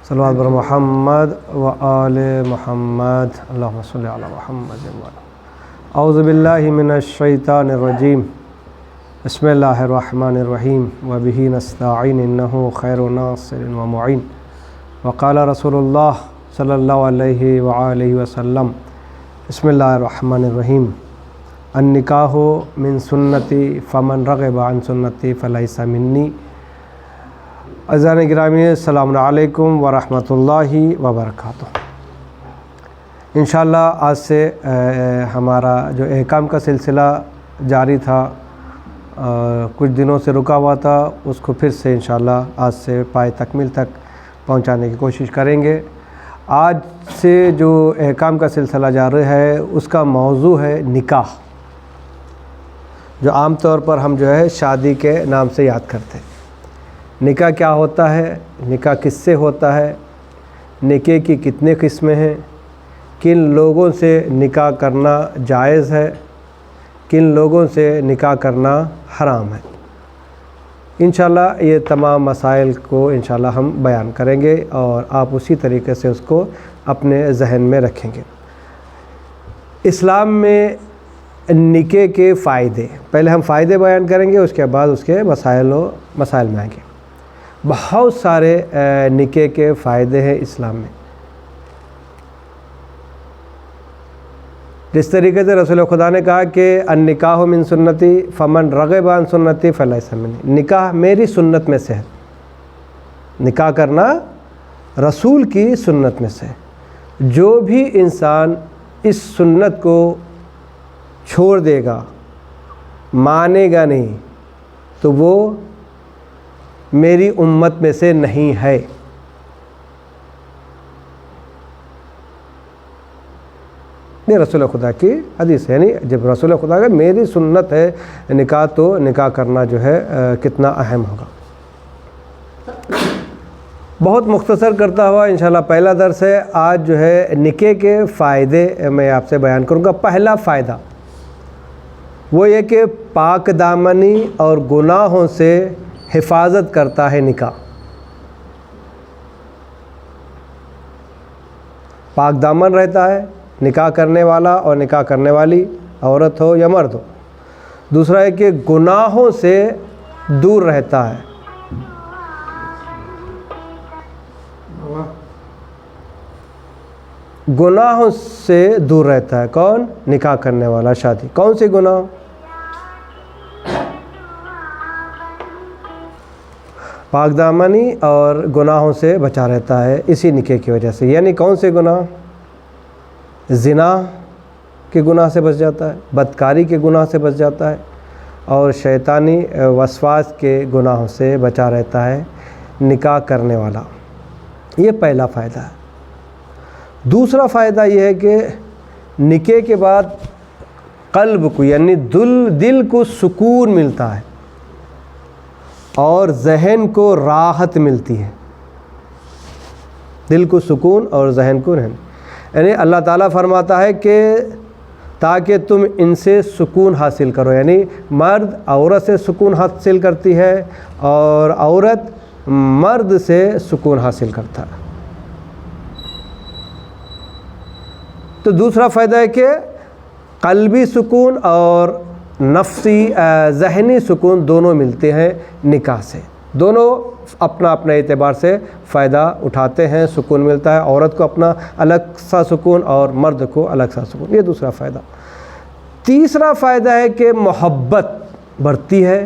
صلوات بر محمد و آل محمد اللہم صلی علی محمد اعوذ باللہ من الشیطان الرجیم بسم اللہ الرحمن الرحیم وبہ نستعین انہ خیر ناصر و معین وقال رسول اللہ صلی اللہ علیہ وآلہ وسلم بسم اللہ الرحمن الرحیم النکاح من سنتی فمن رغب عن سنتی فلیس منی۔ عزیزان گرامی السلام علیکم ورحمۃ اللہ وبرکاتہ۔ انشاءاللہ آج سے ہمارا جو احکام کا سلسلہ جاری تھا، کچھ دنوں سے رکا ہوا تھا، اس کو پھر سے انشاءاللہ آج سے پائے تکمیل تک پہنچانے کی کوشش کریں گے۔ آج سے جو احکام کا سلسلہ جاری ہے اس کا موضوع ہے نکاح، جو عام طور پر ہم جو ہے شادی کے نام سے یاد کرتے ہیں۔ نکاح کیا ہوتا ہے، نکاح کس سے ہوتا ہے، نکاح کی کتنے قسمیں ہیں، کن لوگوں سے نکاح کرنا جائز ہے، کن لوگوں سے نکاح کرنا حرام ہے۔ انشاءاللہ یہ تمام مسائل کو انشاءاللہ ہم بیان کریں گے اور آپ اسی طریقے سے اس کو اپنے ذہن میں رکھیں گے۔ اسلام میں نکاح کے فائدے، پہلے ہم فائدے بیان کریں گے، اس کے بعد اس کے مسائل میں آئیں گے۔ بہت سارے نکاح کے فائدے ہیں اسلام میں۔ جس طریقے سے رسول خدا نے کہا کہ النکاح من سنتی فمن رغب عن سنتی فلیس منی، نکاح میری سنت میں سے ہے۔ نکاح کرنا رسول کی سنت میں سے ہے۔ جو بھی انسان اس سنت کو چھوڑ دے گا، مانے گا نہیں، تو وہ میری امت میں سے نہیں ہے۔ یہ رسول خدا کی حدیث ہے، یعنی جب رسول خدا کا میری سنت ہے نکاح، تو نکاح کرنا جو ہے کتنا اہم ہوگا۔ بہت مختصر کرتا ہوا انشاءاللہ پہلا درس ہے آج جو ہے نکاح کے فائدے میں آپ سے بیان کروں گا۔ پہلا فائدہ وہ یہ کہ پاک دامنی اور گناہوں سے حفاظت کرتا ہے نکاح۔ پاک دامن رہتا ہے نکاح کرنے والا اور نکاح کرنے والی، عورت ہو یا مرد ہو۔ دوسرا ہے کہ گناہوں سے دور رہتا ہے۔ گناہوں سے دور رہتا ہے کون؟ نکاح کرنے والا شادی۔ کون سے گناہ؟ پاک دامنی اور گناہوں سے بچا رہتا ہے اسی نکاح کی وجہ سے۔ یعنی کون سے گناہ؟ زنا کے گناہ سے بچ جاتا ہے، بدکاری کے گناہ سے بچ جاتا ہے، اور شیطانی وسواس کے گناہوں سے بچا رہتا ہے نکاح کرنے والا۔ یہ پہلا فائدہ ہے۔ دوسرا فائدہ یہ ہے کہ نکاح کے بعد قلب کو یعنی دل کو سکون ملتا ہے اور ذہن کو راحت ملتی ہے۔ دل کو سکون اور ذہن کو رہن، یعنی اللہ تعالیٰ فرماتا ہے کہ تاکہ تم ان سے سکون حاصل کرو، یعنی مرد عورت سے سکون حاصل کرتی ہے اور عورت مرد سے سکون حاصل کرتا ہے۔ تو دوسرا فائدہ ہے کہ قلبی سکون اور نفسی ذہنی سکون دونوں ملتے ہیں نکاح سے۔ دونوں اپنا اعتبار سے فائدہ اٹھاتے ہیں، سکون ملتا ہے، عورت کو اپنا الگ سا سکون اور مرد کو الگ سا سکون۔ یہ دوسرا فائدہ۔ تیسرا فائدہ ہے کہ محبت بڑھتی ہے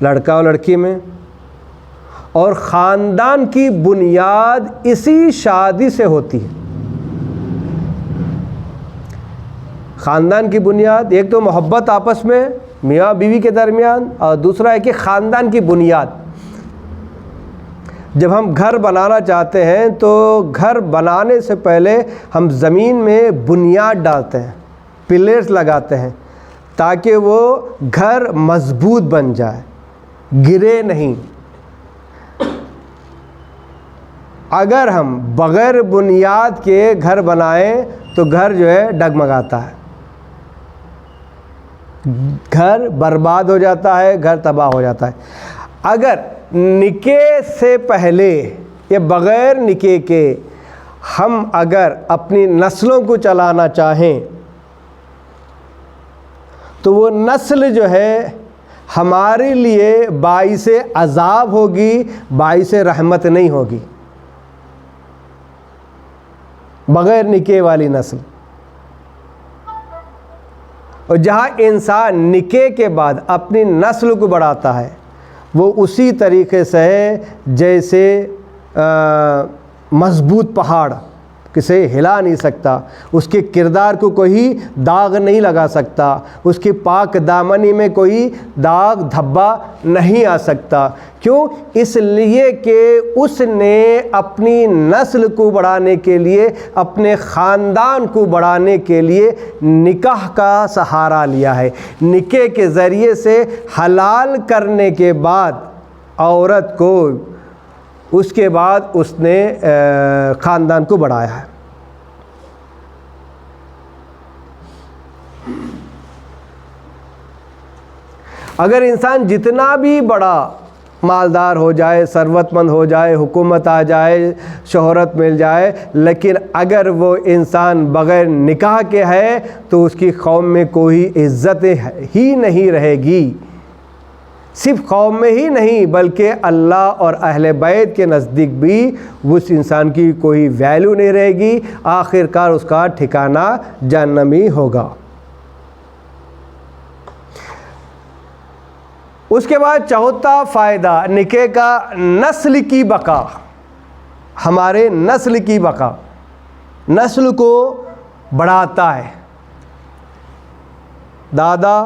لڑکا اور لڑکی میں، اور خاندان کی بنیاد اسی شادی سے ہوتی ہے۔ خاندان کی بنیاد ایک تو محبت آپس میں میاں بیوی کے درمیان، اور دوسرا ہے کہ خاندان کی بنیاد۔ جب ہم گھر بنانا چاہتے ہیں تو گھر بنانے سے پہلے ہم زمین میں بنیاد ڈالتے ہیں، پلرز لگاتے ہیں، تاکہ وہ گھر مضبوط بن جائے، گرے نہیں۔ اگر ہم بغیر بنیاد کے گھر بنائیں تو گھر جو ہے ڈگمگاتا ہے، گھر برباد ہو جاتا ہے، گھر تباہ ہو جاتا ہے۔ اگر نکاح سے پہلے یا بغیر نکاح کے ہم اگر اپنی نسلوں کو چلانا چاہیں تو وہ نسل جو ہے ہمارے لیے باعث عذاب ہوگی، باعث رحمت نہیں ہوگی، بغیر نکاح والی نسل۔ اور جہاں انسان نکاح کے بعد اپنی نسل کو بڑھاتا ہے وہ اسی طریقے سے ہے جیسے مضبوط پہاڑ کسے ہلا نہیں سکتا، اس کے کردار کو کوئی داغ نہیں لگا سکتا، اس کی پاک دامنی میں کوئی داغ دھبا نہیں آ سکتا۔ کیوں؟ اس لیے کہ اس نے اپنی نسل کو بڑھانے کے لیے، اپنے خاندان کو بڑھانے کے لیے نکاح کا سہارا لیا ہے۔ نکاح کے ذریعے سے حلال کرنے کے بعد عورت کو، اس کے بعد اس نے خاندان کو بڑھایا ہے۔ اگر انسان جتنا بھی بڑا مالدار ہو جائے، ثروت مند ہو جائے، حکومت آ جائے، شہرت مل جائے، لیکن اگر وہ انسان بغیر نکاح کے ہے تو اس کی قوم میں کوئی عزت ہی نہیں رہے گی۔ صرف قوم میں ہی نہیں بلکہ اللہ اور اہل بیت کے نزدیک بھی اس انسان کی کوئی ویلیو نہیں رہے گی، آخر کار اس کا ٹھکانہ جہنم ہی ہوگا۔ اس کے بعد چوتھا فائدہ نکاح کا نسل کی بقا، ہمارے نسل کی بقا، نسل کو بڑھاتا ہے۔ دادا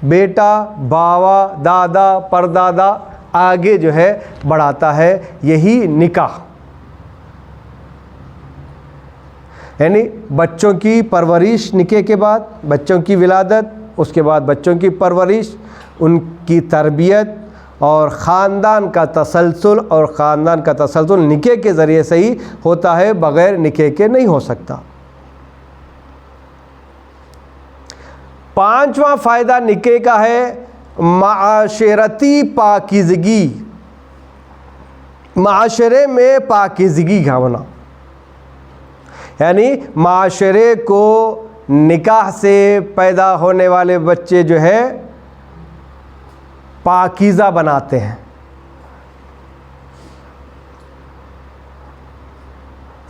بیٹا، باوا، دادا، پردادا، آگے جو ہے بڑھاتا ہے یہی نکاح۔ یعنی بچوں کی پرورش نکاح کے بعد، بچوں کی ولادت، اس کے بعد بچوں کی پرورش، ان کی تربیت اور خاندان کا تسلسل، اور خاندان کا تسلسل نکاح کے ذریعے سے ہی ہوتا ہے، بغیر نکاح کے نہیں ہو سکتا۔ پانچواں فائدہ نکاح کا ہے معاشرتی پاکیزگی، معاشرے میں پاکیزگی کا ہونا۔ یعنی معاشرے کو نکاح سے پیدا ہونے والے بچے جو ہے پاکیزہ بناتے ہیں،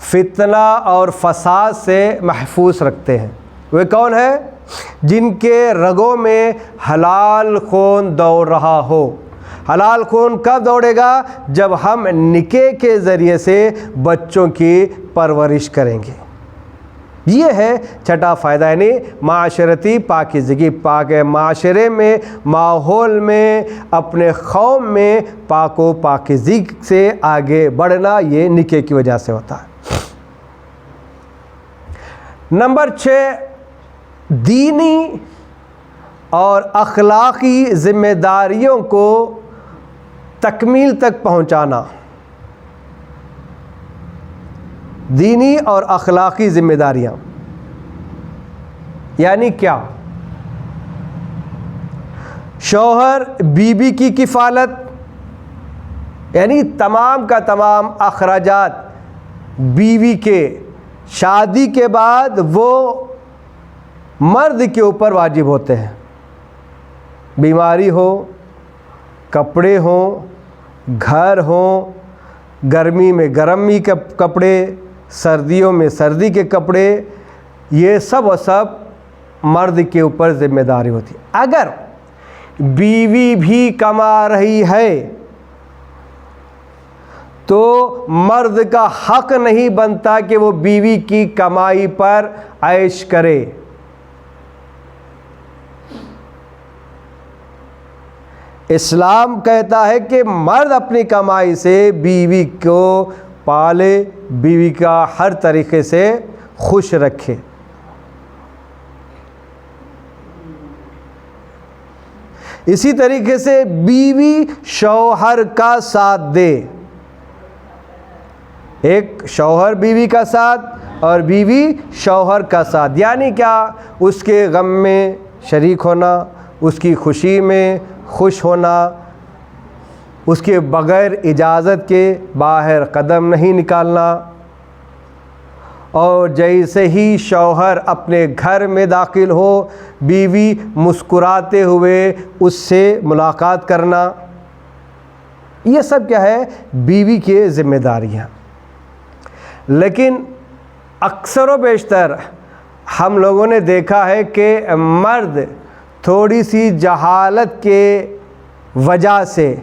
فتنہ اور فساد سے محفوظ رکھتے ہیں۔ وہ کون ہے؟ جن کے رگوں میں حلال خون دوڑ رہا ہو۔ حلال خون کب دوڑے گا؟ جب ہم نکاح کے ذریعے سے بچوں کی پرورش کریں گے۔ یہ ہے چھٹا فائدہ، یعنی معاشرتی پاکیزگی، پاک معاشرے میں، ماحول میں، اپنے قوم میں پاک و پاکیزگی سے آگے بڑھنا، یہ نکاح کی وجہ سے ہوتا ہے۔ نمبر 6، دینی اور اخلاقی ذمہ داریوں کو تکمیل تک پہنچانا۔ دینی اور اخلاقی ذمہ داریاں یعنی کیا؟ شوہر بیوی کی کفالت، یعنی تمام کا تمام اخراجات بیوی کے شادی کے بعد وہ مرد کے اوپر واجب ہوتے ہیں۔ بیماری ہو، کپڑے ہوں، گھر ہوں، گرمی میں گرمی کے کپڑے، سردیوں میں سردی کے کپڑے، یہ سب و سب مرد کے اوپر ذمہ داری ہوتی ہے۔ اگر بیوی بھی کما رہی ہے تو مرد کا حق نہیں بنتا کہ وہ بیوی کی کمائی پر عیش کرے۔ اسلام کہتا ہے کہ مرد اپنی کمائی سے بیوی کو پالے، بیوی کا ہر طریقے سے خوش رکھے۔ اسی طریقے سے بیوی شوہر کا ساتھ دے، ایک شوہر بیوی کا ساتھ اور بیوی شوہر کا ساتھ، یعنی کیا؟ اس کے غم میں شریک ہونا، اس کی خوشی میں خوش ہونا، اس کے بغیر اجازت کے باہر قدم نہیں نکالنا، اور جیسے ہی شوہر اپنے گھر میں داخل ہو بیوی مسکراتے ہوئے اس سے ملاقات کرنا، یہ سب کیا ہے؟ بیوی کی ذمہ داریاں۔ لیکن اکثر و بیشتر ہم لوگوں نے دیکھا ہے کہ مرد تھوڑی سی جہالت کے وجہ سے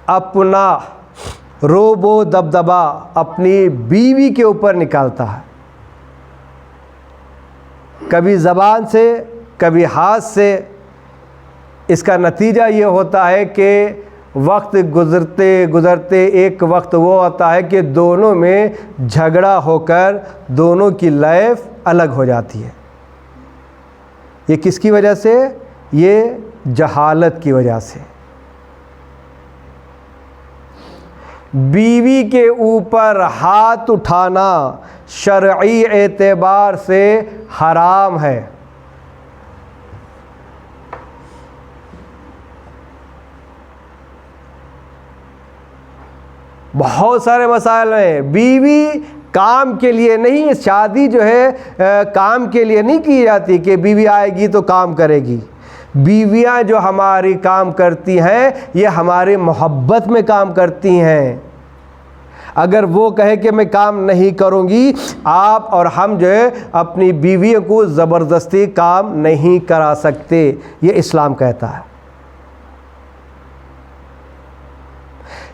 اپنا روب و دبدبا اپنی بیوی کے اوپر نکالتا ہے، کبھی زبان سے کبھی ہاتھ سے۔ اس کا نتیجہ یہ ہوتا ہے کہ وقت گزرتے گزرتے ایک وقت وہ آتا ہے کہ دونوں میں جھگڑا ہو کر دونوں کی لائف الگ ہو جاتی ہے۔ یہ کس کی وجہ سے؟ یہ جہالت کی وجہ سے۔ بیوی کے اوپر ہاتھ اٹھانا شرعی اعتبار سے حرام ہے۔ بہت سارے مسائل ہیں۔ بیوی کام کے لیے نہیں، شادی جو ہے کام کے لیے نہیں کی جاتی کہ بیوی آئے گی تو کام کرے گی۔ بیویاں جو ہماری کام کرتی ہیں یہ ہماری محبت میں کام کرتی ہیں۔ اگر وہ کہے کہ میں کام نہیں کروں گی، آپ اور ہم جو ہے اپنی بیویوں کو زبردستی کام نہیں کرا سکتے، یہ اسلام کہتا ہے۔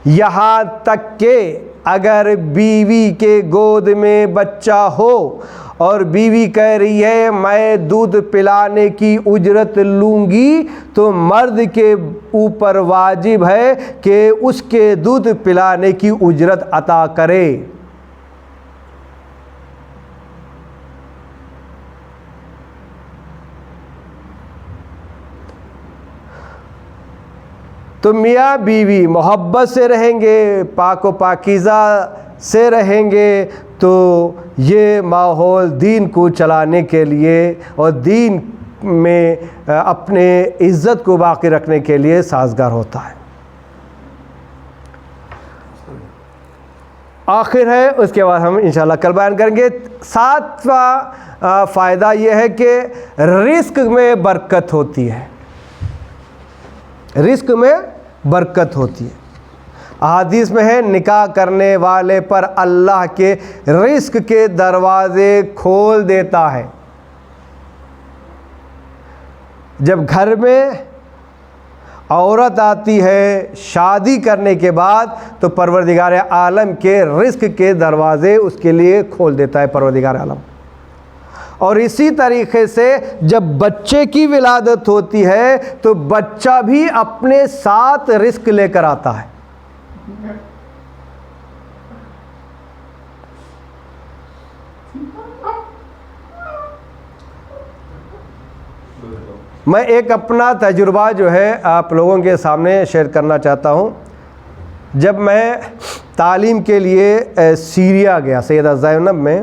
یہاں تک کہ اگر بیوی کے گود میں بچہ ہو اور بیوی کہہ رہی ہے میں دودھ پلانے کی اجرت لوں گی، تو مرد کے اوپر واجب ہے کہ اس کے دودھ پلانے کی اجرت عطا کرے۔ تو میاں بیوی محبت سے رہیں گے، پاک و پاکیزہ سے رہیں گے، تو یہ ماحول دین کو چلانے کے لیے اور دین میں اپنے عزت کو باقی رکھنے کے لیے سازگار ہوتا ہے۔ آخر ہے، اس کے بعد ہم انشاءاللہ کل بیان کریں گے۔ 7واں فائدہ یہ ہے کہ رزق میں برکت ہوتی ہے، رزق میں برکت ہوتی ہے۔ احادیث میں ہے نکاح کرنے والے پر اللہ کے رزق کے دروازے کھول دیتا ہے۔ جب گھر میں عورت آتی ہے شادی کرنے کے بعد تو پروردگار عالم کے رزق کے دروازے اس کے لیے کھول دیتا ہے پروردگار عالم۔ اور اسی طریقے سے جب بچے کی ولادت ہوتی ہے تو بچہ بھی اپنے ساتھ رزق لے کر آتا ہے۔ میں ایک اپنا تجربہ جو ہے آپ لوگوں کے سامنے شیئر کرنا چاہتا ہوں۔ جب میں تعلیم کے لیے سیریا گیا سیدہ زینب میں،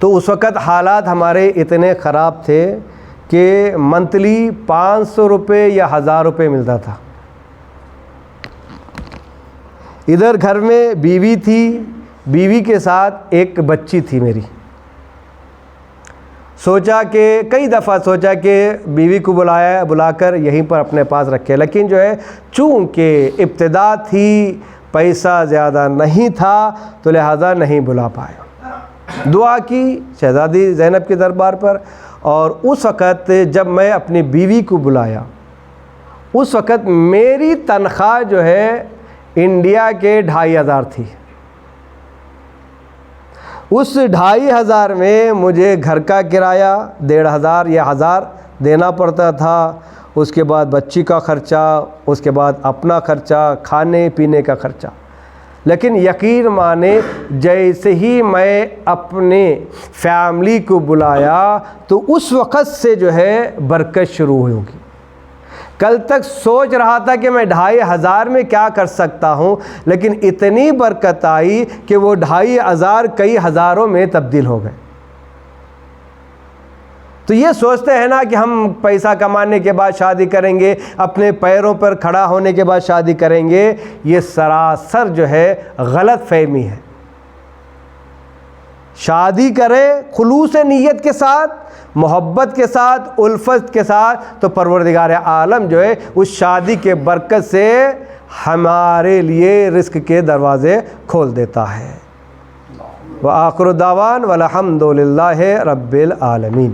تو اس وقت حالات ہمارے اتنے خراب تھے کہ منتلی 500 روپے یا 1000 روپے ملتا تھا۔ ادھر گھر میں بیوی تھی، بیوی کے ساتھ ایک بچی تھی میری۔ سوچا کہ کئی دفعہ سوچا کہ بیوی کو بلا کر یہیں پر اپنے پاس رکھے، لیکن جو ہے چونکہ ابتدا تھی، پیسہ زیادہ نہیں تھا، تو لہذا نہیں بلا پائے۔ دعا کی شہزادی زینب کے دربار پر، اور اس وقت جب میں اپنی بیوی کو بلایا، اس وقت میری تنخواہ جو ہے انڈیا کے 2500 تھی۔ اس 2500 میں مجھے گھر کا کرایہ 1500 یا 1000 دینا پڑتا تھا، اس کے بعد بچی کا خرچہ، اس کے بعد اپنا خرچہ، کھانے پینے کا خرچہ۔ لیکن یقین مانے جیسے ہی میں اپنے فیملی کو بلایا تو اس وقت سے جو ہے برکت شروع ہوگی۔ کل تک سوچ رہا تھا کہ میں 2500 میں کیا کر سکتا ہوں، لیکن اتنی برکت آئی کہ وہ 2500 کئی ہزاروں میں تبدیل ہو گئے۔ تو یہ سوچتے ہیں نا کہ ہم پیسہ کمانے کے بعد شادی کریں گے، اپنے پیروں پر کھڑا ہونے کے بعد شادی کریں گے، یہ سراسر جو ہے غلط فہمی ہے۔ شادی کرے خلوص نیت کے ساتھ، محبت کے ساتھ، الفت کے ساتھ، تو پروردگار عالم جو ہے اس شادی کے برکت سے ہمارے لیے رزق کے دروازے کھول دیتا ہے۔ وآخر دعوان والحمد للہ رب العالمین۔